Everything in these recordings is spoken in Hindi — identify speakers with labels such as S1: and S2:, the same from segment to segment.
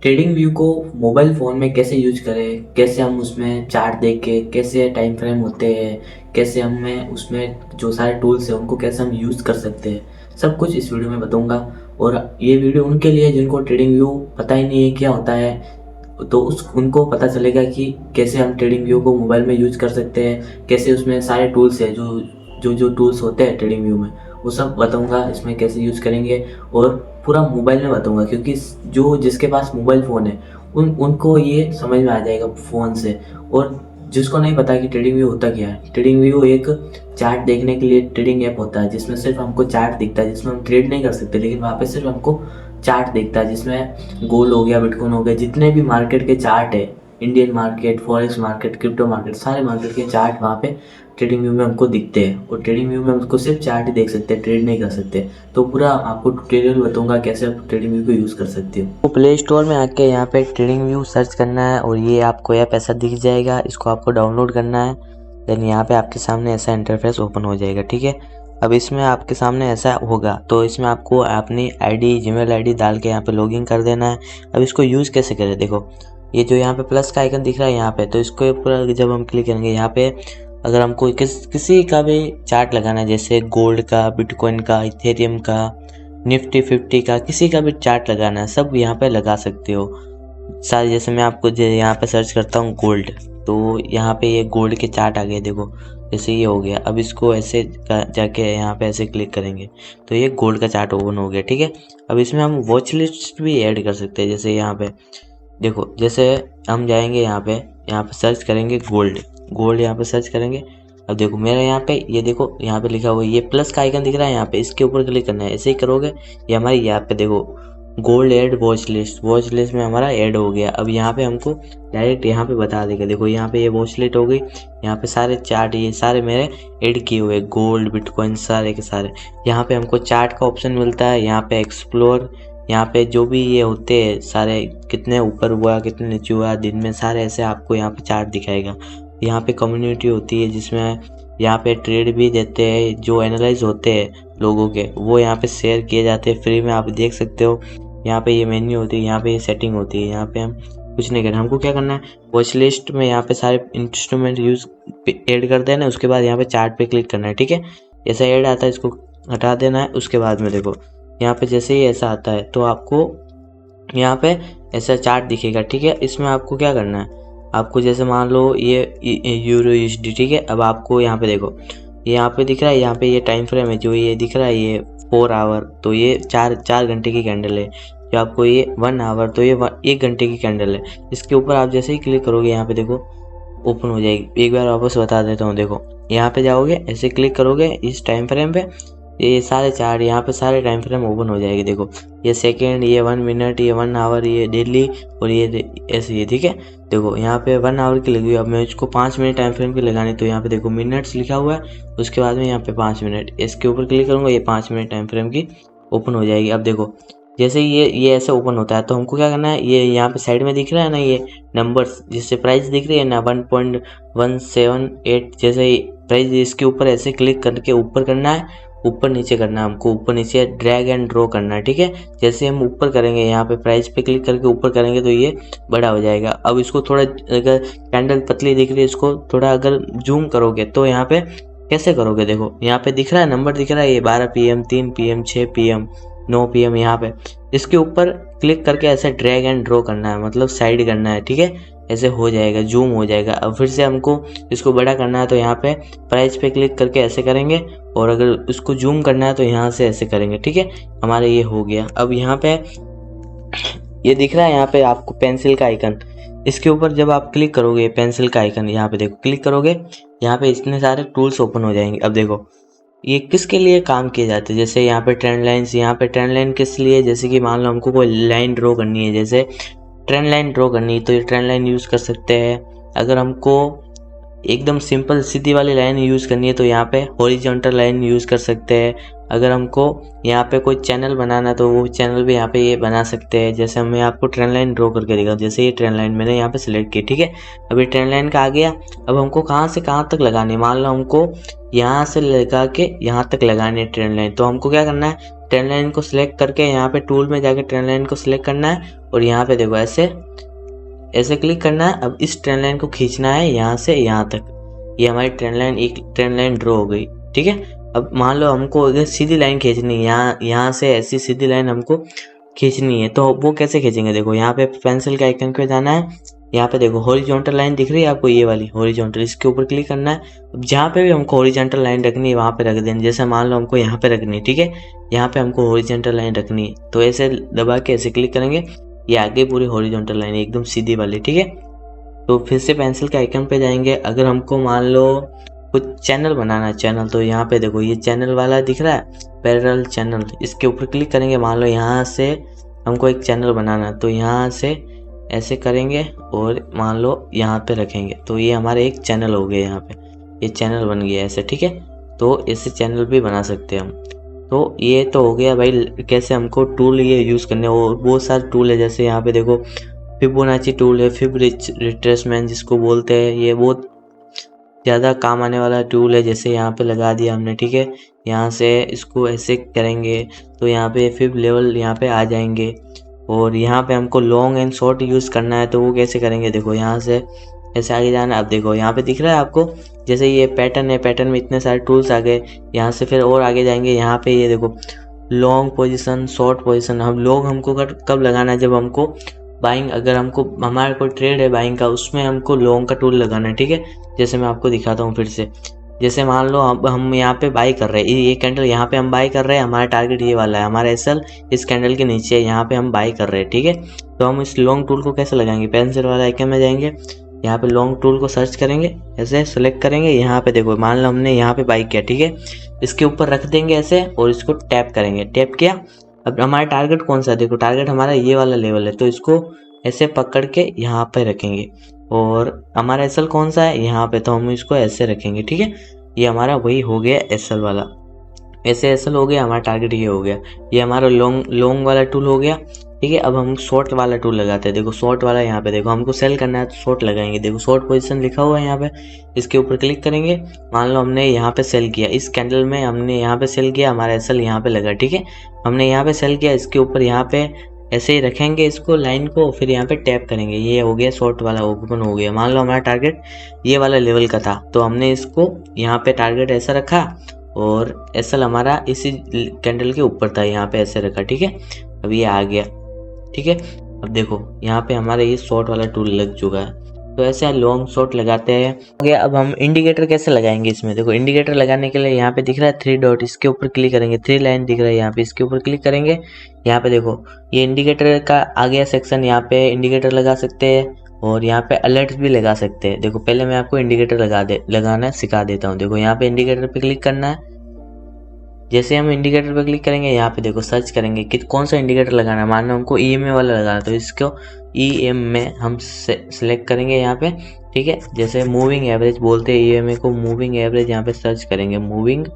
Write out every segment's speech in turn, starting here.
S1: ट्रेडिंग व्यू को मोबाइल फ़ोन में कैसे यूज करें, कैसे हम उसमें चार्ट देख के कैसे टाइम फ्रेम होते हैं, कैसे हमें उसमें जो सारे टूल्स हैं उनको कैसे हम यूज़ कर सकते हैं, सब कुछ इस वीडियो में बताऊंगा। और ये वीडियो उनके लिए जिनको ट्रेडिंग व्यू पता ही नहीं है क्या होता है, तो उस उनको पता चलेगा कि कैसे हम ट्रेडिंग व्यू को मोबाइल में यूज कर सकते हैं, कैसे उसमें सारे टूल्स हैं जो जो जो टूल्स होते हैं ट्रेडिंग व्यू में, वो सब बताऊंगा इसमें कैसे यूज़ करेंगे। और पूरा मोबाइल में बताऊंगा क्योंकि जो जिसके पास मोबाइल फ़ोन है उनको ये समझ में आ जाएगा फ़ोन से। और जिसको नहीं पता कि ट्रेडिंग व्यू होता क्या है, ट्रेडिंग व्यू एक चार्ट देखने के लिए ट्रेडिंग ऐप होता है जिसमें सिर्फ हमको चार्ट दिखता है, जिसमें हम ट्रेड नहीं कर सकते, लेकिन वहाँ पे सिर्फ हमको चार्ट दिखता है, जिसमें गोल्ड हो गया, बिटकॉइन हो गया, जितने भी मार्केट के चार्ट है, Indian market, forex market, crypto market, सारे मार्केट के चार्ट वहाँ पे ट्रेडिंग व्यू में हमको दिखते हैं। और ट्रेडिंग व्यू में हमको सिर्फ चार्ट ही देख सकते हैं, ट्रेड नहीं कर सकते। तो पूरा आपको ट्यूटोरियल बताऊंगा कैसे आप ट्रेडिंग व्यू को यूज़ कर सकते हो।
S2: तो प्ले स्टोर में आके यहाँ पे ट्रेडिंग व्यू सर्च करना है और ये आपको ऐप ऐसा दिख जाएगा, इसको आपको डाउनलोड करना है। देन यहाँ पे आपके सामने ऐसा इंटरफेस ओपन हो जाएगा, ठीक है। अब इसमें आपके सामने ऐसा होगा तो इसमें आपको अपनी आईडी, जीमेल आईडी डाल के यहाँ पे लॉगिन कर देना है। अब इसको यूज़ कैसे करें, देखो ये जो यहाँ पे प्लस का आइकन दिख रहा है यहाँ पे, तो इसको पूरा जब हम क्लिक करेंगे यहाँ पे, अगर हमको किसी का भी चार्ट लगाना है, जैसे गोल्ड का, बिटकॉइन का, इथेरियम का, निफ्टी 50 का, किसी का भी चार्ट लगाना है, सब यहाँ पे लगा सकते हो सारे। जैसे मैं आपको यहाँ पे सर्च करता हूँ गोल्ड, तो यहाँ पे ये गोल्ड के चार्ट आ गए, देखो जैसे ये हो गया। अब इसको ऐसे जाके यहाँ पे ऐसे क्लिक करेंगे तो ये गोल्ड का चार्ट ओपन हो गया, ठीक है। अब इसमें हम वॉच लिस्ट भी ऐड कर सकते हैं। जैसे यहाँ पे देखो, जैसे हम जाएंगे यहाँ पे सर्च करेंगे गोल्ड यहाँ पे सर्च करेंगे। अब देखो मेरा यहाँ पे, ये देखो यहाँ पे लिखा हुआ है, ये प्लस का आइकन दिख रहा है यहाँ पे, इसके ऊपर क्लिक करना है। ऐसे ही करोगे ये हमारी यहाँ पे देखो गोल्ड ऐड वॉच लिस्ट में हमारा ऐड हो गया। अब यहाँ पे हमको डायरेक्ट यहाँ पे बता देगा, देखो यहाँ पे ये वॉच लिस्ट हो गई, यहाँ पे सारे चार्ट ये सारे मेरे ऐड किए हुए, गोल्ड बिटकॉइन सारे के सारे। यहाँ पे हमको चार्ट का ऑप्शन मिलता है, यहाँ पे एक्सप्लोर, यहाँ पे जो भी ये होते हैं सारे, कितने ऊपर हुआ कितने नीचे हुआ दिन में, सारे ऐसे आपको यहाँ पे चार्ट दिखाएगा। यहाँ पे कम्युनिटी होती है जिसमें यहाँ पे ट्रेड भी देते हैं, जो एनालाइज होते हैं लोगों के वो यहाँ पे शेयर किए जाते हैं फ्री में, आप देख सकते हो। यहाँ पे ये मेन्यू होती है, यहाँ पे ये सेटिंग होती है, यहाँ पे हम कुछ नहीं करना, हमको क्या करना है वॉच लिस्ट में यहाँ पे सारे इंस्ट्रूमेंट यूज ऐड कर देना है। उसके बाद यहाँ पे चार्ट पे क्लिक करना है, ठीक है। ऐसा ऐड आता है इसको हटा देना है। उसके बाद में देखो यहाँ पे जैसे ही ऐसा आता है तो आपको यहाँ पे ऐसा चार्ट दिखेगा, ठीक है। इसमें आपको क्या करना है, आपको जैसे मान लो ये यूरो यूएसडी, ठीक है। अब आपको यहाँ पे देखो, ये यहाँ पे दिख रहा है, यहाँ पे ये टाइम फ्रेम है जो ये दिख रहा है, ये 4 आवर, तो ये चार घंटे की कैंडल है। जो आपको ये 1 आवर, तो ये 1 घंटे की कैंडल है। इसके ऊपर आप जैसे ही क्लिक करोगे यहाँ पे देखो ओपन हो जाएगी। एक बार वापस बता देता हूँ, देखो यहाँ पे जाओगे, ऐसे क्लिक करोगे इस टाइम फ्रेम पे, ये सारे चार्ट यहाँ पे सारे टाइम फ्रेम ओपन हो जाएगी। देखो ये सेकेंड, ये 1 मिनट, ये 1 आवर, ये डेली, और ये ऐसे ही, ठीक है। देखो यहाँ पे 1 आवर की लगी हुई, अब मैं इसको 5 मिनट टाइम फ्रेम की लगानी, तो यहाँ पे देखो मिनट्स लिखा हुआ है, उसके बाद में यहाँ पे 5 मिनट, इसके ऊपर क्लिक करूँगा, ये 5 मिनट टाइम फ्रेम की ओपन हो जाएगी। अब देखो जैसे ये ऐसे ओपन होता है तो हमको क्या करना है, ये यहाँ पे साइड में दिख रहा है ना ये नंबर्स, जिससे प्राइस दिख रही है ना 1.178, जैसे प्राइस, इसके ऊपर ऐसे क्लिक करके ऊपर करना है, ऊपर नीचे करना है हमको, ऊपर नीचे ड्रैग एंड ड्रॉ करना है, ठीक है। जैसे हम ऊपर करेंगे यहाँ पे प्राइस पे क्लिक करके ऊपर करेंगे तो ये बड़ा हो जाएगा। अब इसको थोड़ा, अगर कैंडल पतली दिख रही है, इसको थोड़ा अगर जूम करोगे तो यहाँ पे कैसे करोगे, देखो यहाँ पे दिख रहा है नंबर दिख रहा है, ये 12 PM, 3 PM, 6 PM, 9 PM, यहाँ पे इसके ऊपर क्लिक करके ऐसे ड्रैग एंड ड्रॉ करना है, मतलब साइड करना है, ठीक है। ऐसे हो जाएगा, जूम हो जाएगा। अब फिर से हमको इसको बड़ा करना है तो यहाँ पे प्राइस पे क्लिक करके ऐसे करेंगे, और अगर इसको जूम करना है तो यहाँ से ऐसे करेंगे, ठीक है। हमारे ये हो गया। अब यहाँ पे ये दिख रहा है यहाँ पे आपको पेंसिल का आइकन, इसके ऊपर जब आप क्लिक करोगे पेंसिल का आइकन, यहाँ पे देखो क्लिक करोगे, यहाँ पे इतने सारे टूल्स ओपन हो जाएंगे। अब देखो ये किसके लिए काम किए जाते हैं, जैसे यहाँ पे ट्रेंड लाइन्स, यहाँ पे ट्रेंड लाइन किस लिए, जैसे कि मान लो हमको कोई लाइन ड्रॉ करनी है, जैसे ट्रेंड लाइन ड्रॉ करनी है तो ये ट्रेंड लाइन यूज़ कर सकते हैं। अगर हमको एकदम सिंपल सीधी वाली लाइन यूज़ करनी है तो यहाँ पे हॉरिजॉन्टल लाइन यूज़ कर सकते हैं। अगर हमको यहाँ पे कोई चैनल बनाना है तो वो चैनल भी यहाँ पे ये बना सकते हैं। जैसे मैं आपको ट्रेंड लाइन ड्रॉ करके दिखाऊँ, जैसे ये ट्रेंड लाइन मैंने यहाँ पे सिलेक्ट की, ठीक है। अभी ट्रेंड लाइन का आ गया। अब हमको कहाँ से कहाँ तक लगानी है, मान लो हमको यहाँ से लगा के यहाँ तक लगानी है ट्रेंड लाइन, तो हमको क्या करना है, ट्रेन लाइन को सिलेक्ट करके यहाँ पे टूल में जाके ट्रेन लाइन को सिलेक्ट करना है और यहाँ पे देखो ऐसे ऐसे क्लिक करना है। अब इस ट्रेन लाइन को खींचना है यहाँ से यहाँ तक। ये हमारी ट्रेन लाइन, एक ट्रेन लाइन ड्रॉ हो गई, ठीक है। अब मान लो हमको अगर सीधी लाइन खींचनी है, यहाँ से ऐसी सीधी लाइन हमको खींचनी है, तो वो कैसे खींचेंगे? देखो यहाँ पे पेंसिल के आइकन पे जाना है, यहाँ पे देखो हॉरिजॉन्टल लाइन दिख रही है आपको, ये वाली हॉरिजॉन्टल, इसके ऊपर क्लिक करना है। अब जहाँ पे भी हमको हॉरिजॉन्टल लाइन रखनी है वहाँ पे रख देना। जैसे मान लो हमको यहाँ पे रखनी है, ठीक है, यहाँ पे हमको हॉरिजॉन्टल लाइन रखनी है, तो ऐसे दबा के ऐसे क्लिक करेंगे, ये आगे पूरी हॉरिजॉन्टल लाइन एकदम सीधी वाली, ठीक है। तो फिर से पेंसिल के आइकन पे जाएंगे। अगर हमको मान लो कुछ चैनल बनाना है, चैनल, तो यहाँ पे देखो ये चैनल वाला दिख रहा है, पैरेलल चैनल, इसके ऊपर क्लिक करेंगे। मान लो यहाँ से हमको एक चैनल बनाना है, तो यहाँ से ऐसे करेंगे और मान लो यहाँ पे रखेंगे, तो ये हमारे एक चैनल हो गया, यहाँ पे ये चैनल बन गया ऐसे, ठीक है। तो ऐसे चैनल भी बना सकते हैं हम। तो ये तो हो गया भाई कैसे हमको टूल ये यूज़ करने। और बहुत सारे टूल है, जैसे यहाँ पे देखो फिबोनाची टूल है, फिब रिट्रेसमेंट जिसको बोलते हैं, ये बहुत ज़्यादा काम आने वाला टूल है। जैसे यहाँ पे लगा दिया हमने, ठीक है, यहाँ से इसको ऐसे करेंगे तो यहाँ पे फिब लेवल यहाँ पे आ जाएंगे। और यहाँ पे हमको लॉन्ग एंड शॉर्ट यूज़ करना है, तो वो कैसे करेंगे? देखो यहाँ से ऐसे आगे जाना है। अब देखो यहाँ पे दिख रहा है आपको, जैसे ये पैटर्न है, पैटर्न में इतने सारे टूल्स आ गए। यहाँ से फिर और आगे जाएंगे, यहाँ पे ये देखो लॉन्ग पोजीशन, शॉर्ट पोजीशन। हम लॉन्ग हमको कब लगाना है? जब हमको बाइंग, अगर हमको हमारा कोई ट्रेड है बाइंग का, उसमें हमको लॉन्ग का टूल लगाना है, ठीक है। जैसे मैं आपको दिखाता हूँ फिर से। जैसे मान लो हम यहाँ पे बाई कर रहे हैं, ये कैंडल यहाँ पे हम बाई कर रहे हैं, हमारा टारगेट ये वाला है, हमारा एसएल इस कैंडल के नीचे है, यहाँ पे हम बाई कर रहे हैं, ठीक है। तो हम इस लॉन्ग टूल को कैसे लगाएंगे? पेंसिल वाला आइकन में जाएंगे, यहाँ पे लॉन्ग टूल को सर्च करेंगे, ऐसे सेलेक्ट करेंगे। यहाँ पे देखो मान लो हमने यहाँ पे बाई किया, ठीक है, इसके ऊपर रख देंगे ऐसे और इसको टैप करेंगे। टैप किया, अब हमारा टारगेट कौन सा है? देखो टारगेट हमारा ये वाला लेवल है, तो इसको ऐसे पकड़ के यहाँ पे रखेंगे। और हमारा एसएल कौन सा है? यहाँ पे, तो हम इसको ऐसे रखेंगे, ठीक है। ये हमारा वही हो गया एसएल वाला, ऐसे एसएल हो गया, हमारा टारगेट ये हो गया। ये हमारा लॉन्ग वाला टूल हो गया, ठीक है। अब हम शॉर्ट वाला टूल लगाते हैं। देखो शॉर्ट वाला यहाँ पे देखो हमको सेल करना है, तो शॉर्ट लगाएंगे। देखो शॉर्ट पोजीशन लिखा हुआ है यहाँ पे, इसके ऊपर क्लिक करेंगे। मान लो हमने यहाँ पे सेल किया, इस कैंडल में हमने यहाँ पे सेल किया, हमारा एसएल यहाँ पे लगा, ठीक है। हमने यहाँ पे सेल किया, इसके ऊपर यहाँ पे ऐसे ही रखेंगे इसको, लाइन को, फिर यहाँ पे टैप करेंगे। ये हो गया शॉर्ट वाला, ओपन हो गया। मान लो हमारा टारगेट ये वाला लेवल का था, तो हमने इसको यहाँ पे टारगेट ऐसा रखा और एसएल हमारा इसी कैंडल के ऊपर था, यहाँ पे ऐसे रखा, ठीक है। अब ये आ गया, ठीक है। अब देखो यहाँ पे हमारा ये शॉर्ट वाला टूल लग चुका है। तो ऐसे लॉन्ग शॉर्ट लगाते हैं। ओके, अब हम इंडिकेटर कैसे लगाएंगे इसमें? देखो इंडिकेटर लगाने के लिए यहाँ पे दिख रहा है 3 डॉट, इसके ऊपर क्लिक करेंगे। 3 लाइन दिख रहा है यहाँ पे, इसके ऊपर क्लिक करेंगे। यहाँ पे देखो ये इंडिकेटर का आ गया सेक्शन, यहाँ पे इंडिकेटर लगा सकते हैं और यहाँ पे अलर्ट्स भी लगा सकते हैं। देखो पहले मैं आपको इंडिकेटर लगाना सिखा देता हूँ। देखो यहाँ पे इंडिकेटर पे क्लिक करना है। जैसे हम इंडिकेटर पे क्लिक करेंगे, यहाँ पे देखो सर्च करेंगे कि कौन सा इंडिकेटर लगाना है। मान लो हमको ईएमए वाला लगाना है, तो इसको ईएम में हम सेलेक्ट करेंगे यहाँ पे, ठीक है। जैसे मूविंग एवरेज बोलते हैं ईएमए को, मूविंग एवरेज यहाँ पे सर्च करेंगे, मूविंग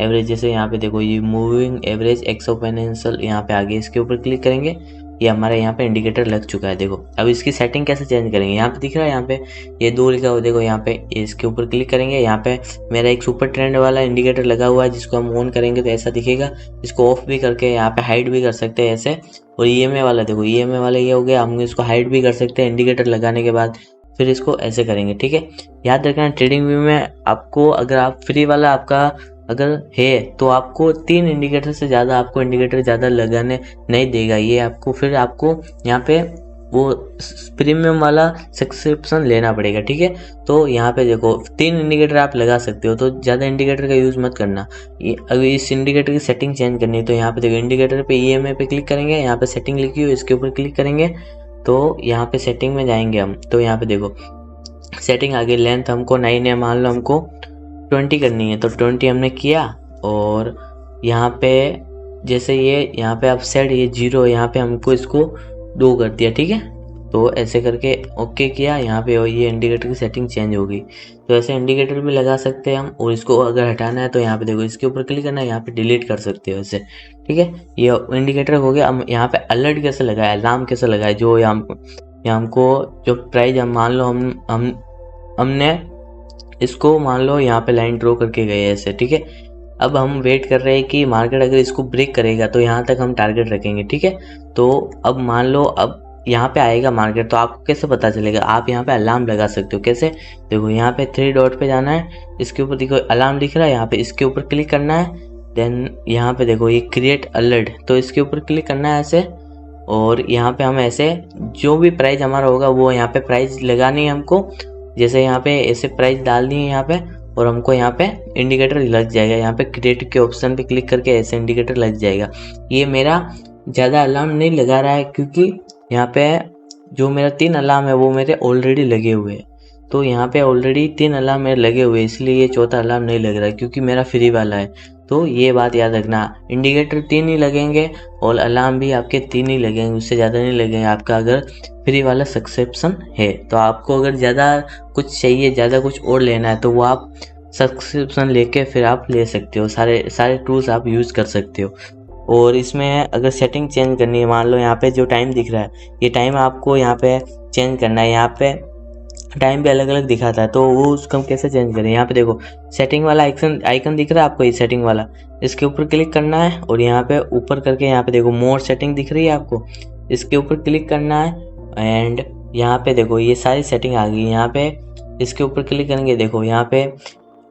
S2: एवरेज। जैसे यहाँ पे देखो ये मूविंग एवरेज एक्सपोनेंशियल यहाँ पे आ गया, इसके ऊपर क्लिक करेंगे। ये हमारा यहाँ पे इंडिकेटर लग चुका है। देखो अब इसकी सेटिंग कैसे चेंज करेंगे? यहाँ पे दिख रहा है, यहाँ पे ये 2 लिखा हुआ, देखो यहाँ पे इसके ऊपर क्लिक करेंगे। यहाँ पे मेरा एक सुपर ट्रेंड वाला इंडिकेटर लगा हुआ है, जिसको हम ऑन करेंगे तो ऐसा दिखेगा। इसको ऑफ भी करके यहाँ पे हाइड भी कर सकते हैं ऐसे। और ईएमए वाला देखो, ईएमए वाला ये हो गया, हम इसको हाइड भी कर सकते हैं इंडिकेटर लगाने के बाद। फिर इसको ऐसे करेंगे, ठीक है। याद रखना ट्रेडिंग व्यू में आपको, अगर आप फ्री वाला आपका अगर है तो आपको 3 इंडिकेटर से ज़्यादा आपको इंडिकेटर ज़्यादा लगाने नहीं देगा ये आपको। फिर आपको यहाँ पे वो प्रीमियम वाला सब्सक्रिप्शन लेना पड़ेगा, ठीक है। तो यहाँ पे देखो 3 इंडिकेटर आप लगा सकते हो, तो ज़्यादा इंडिकेटर का यूज़ मत करना। अगर इस इंडिकेटर की सेटिंग चेंज करनी है तो यहाँ पे देखो इंडिकेटर पे ईएमए पे क्लिक करेंगे, यहाँ पे सेटिंग लिखी हुई इसके ऊपर क्लिक करेंगे। तो यहाँ पे सेटिंग में जाएंगे हम, तो यहाँ पे देखो सेटिंग आ गई। लेंथ हमको 9 है, मान लो हमको 20 करनी है, तो 20 हमने किया। और यहाँ पे जैसे ये यहाँ पे आप सेट ये 0, यहाँ पे हमको इसको 2 कर दिया, ठीक है। तो ऐसे करके ओके किया, यहाँ पे ये इंडिकेटर की सेटिंग चेंज हो गई। तो ऐसे इंडिकेटर भी लगा सकते हैं हम। और इसको अगर हटाना है तो यहाँ पे देखो इसके ऊपर क्लिक करना है, यहाँ पे डिलीट कर सकते हो ऐसे, ठीक है। ये इंडिकेटर हो गया। हम यहाँ पे अलर्ट कैसे लगाया, अलार्म कैसे लगाया, जो हमको जो प्राइस हम मान लो हमने इसको मान लो यहाँ पे लाइन ड्रॉ करके गए ऐसे, ठीक है। अब हम वेट कर रहे हैं कि मार्केट अगर इसको ब्रेक करेगा तो यहाँ तक हम टारगेट रखेंगे, ठीक है। तो अब मान लो अब यहाँ पे आएगा मार्केट, तो आपको कैसे पता चलेगा, आप यहाँ पे अलार्म लगा सकते हो। कैसे, देखो यहाँ पे 3 डॉट पे जाना है, इसके ऊपर देखो अलार्म दिख रहा है, यहाँ पे इसके ऊपर क्लिक करना है। देन यहाँ पे देखो ये क्रिएट अलर्ट, तो इसके ऊपर क्लिक करना है ऐसे, और यहाँ पे हम ऐसे जो भी प्राइस हमारा होगा वो यहाँ पे प्राइस लगानी है हमको। जैसे यहाँ पे ऐसे प्राइस डालनी है यहाँ पे, और हमको यहाँ पे इंडिकेटर लग जाएगा। यहाँ पे क्रिएट के ऑप्शन पे क्लिक करके ऐसे इंडिकेटर लग जाएगा। ये मेरा ज़्यादा अलार्म नहीं लगा रहा है, क्योंकि यहाँ पे जो मेरा 3 अलार्म है वो मेरे ऑलरेडी लगे हुए हैं। तो यहाँ पे ऑलरेडी 3 अलार्म मेरे लगे हुए हैं, इसलिए ये चौथा अलार्म नहीं लग रहा है, क्योंकि मेरा फ्री वाला है। तो ये बात याद रखना, इंडिकेटर 3 ही लगेंगे और अलार्म भी आपके 3 ही लगेंगे, उससे ज़्यादा नहीं लगेंगे आपका अगर फ्री वाला सब्सक्रिप्शन है। तो आपको अगर ज़्यादा कुछ चाहिए, ज़्यादा कुछ और लेना है, तो वो आप सब्सक्रिप्शन लेके फिर आप ले सकते हो, सारे टूल्स आप यूज़ कर सकते हो। और इसमें अगर सेटिंग चेंज करनी है, मान लो यहाँ पे जो टाइम दिख रहा है, ये टाइम आपको यहाँ पे चेंज करना है। यहाँ पे टाइम भी अलग अलग दिखाता है, तो वो उसको हम कैसे चेंज करें। यहाँ पे देखो सेटिंग वाला आइकन दिख रहा है आपको, ये सेटिंग वाला, इसके ऊपर क्लिक करना है, और यहाँ पे ऊपर करके यहाँ पे देखो मोर सेटिंग दिख रही है आपको, इसके ऊपर क्लिक करना है। एंड यहाँ पे देखो ये सारी सेटिंग आ गई। यहाँ पे इसके ऊपर क्लिक करेंगे, देखो यहाँ पे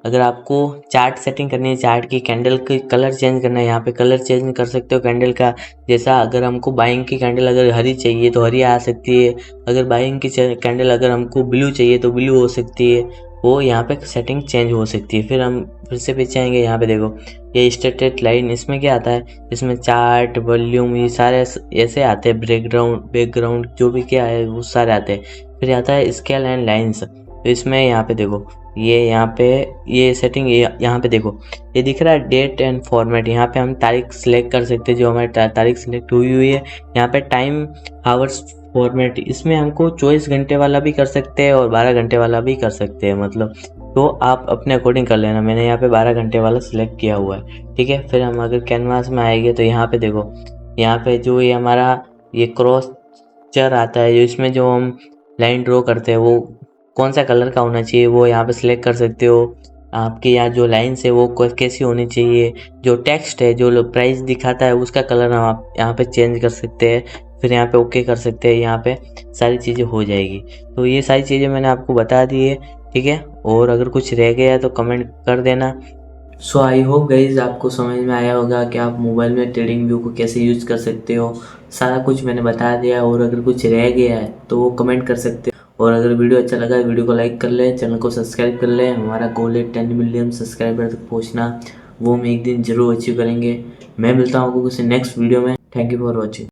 S2: अगर आपको चार्ट सेटिंग करनी है, चार्ट की कैंडल की कलर चेंज करना है, यहाँ पे कलर चेंज कर सकते हो कैंडल का। जैसा अगर हमको बाइंग की कैंडल अगर हरी चाहिए तो हरी आ सकती है, अगर बाइंग की कैंडल अगर हमको ब्लू चाहिए तो ब्लू हो सकती है, वो यहाँ पे सेटिंग चेंज हो सकती है। फिर हम फिर से पीछे आएंगे, यहाँ पे देखो ये स्टेटेड लाइन, इसमें क्या आता है, इसमें चार्ट वॉल्यूम ये सारे ऐसे आते हैं, बैकग्राउंड जो भी क्या है वो सारे आते हैं। फिर आता है स्केल एंड लाइन्स, तो इसमें यहाँ पे देखो ये यहाँ पे ये सेटिंग, ये यहाँ पे देखो ये दिख रहा है डेट एंड फॉर्मेट, यहाँ पे हम तारीख सिलेक्ट कर सकते हैं, जो हमारी तारीख सिलेक्ट हुई है। यहाँ पे टाइम आवर्स फॉर्मेट, इसमें हमको 24 घंटे वाला भी कर सकते हैं और 12 घंटे वाला भी कर सकते हैं, मतलब तो आप अपने अकॉर्डिंग कर लेना। मैंने यहाँ पे 12 घंटे वाला सिलेक्ट किया हुआ है, ठीक है। फिर हम अगर कैनवास में आएंगे तो यहाँ पे देखो, यहाँ पे जो ये हमारा ये क्रॉस चर आता है, जो इसमें जो हम लाइन ड्रॉ करते हैं वो कौन सा कलर का होना चाहिए, वो यहाँ पे सिलेक्ट कर सकते हो। आपके यहाँ जो लाइन्स है वो कैसी होनी चाहिए, जो टेक्स्ट है जो प्राइस दिखाता है उसका कलर हम आप यहाँ पे चेंज कर सकते हैं। फिर यहाँ पे ओके कर सकते हैं, यहाँ पे सारी चीज़ें हो जाएगी। तो ये सारी चीज़ें मैंने आपको बता दी है, ठीक है। और अगर कुछ रह गया तो कमेंट कर देना।
S1: सो आई होप गाइज आपको समझ में आया होगा कि आप मोबाइल में ट्रेडिंग व्यू को कैसे यूज़ कर सकते हो। सारा कुछ मैंने बता दिया, और अगर कुछ रह गया है तो वो कमेंट कर सकते हो। और अगर वीडियो अच्छा लगा तो वीडियो को लाइक कर लें, चैनल को सब्सक्राइब कर लें। हमारा गोल है 10 मिलियन सब्सक्राइबर तक पहुंचना, वो हम एक दिन ज़रूर अचीव करेंगे। मैं मिलता हूँ आपको किसी नेक्स्ट वीडियो में। Thank you for watching.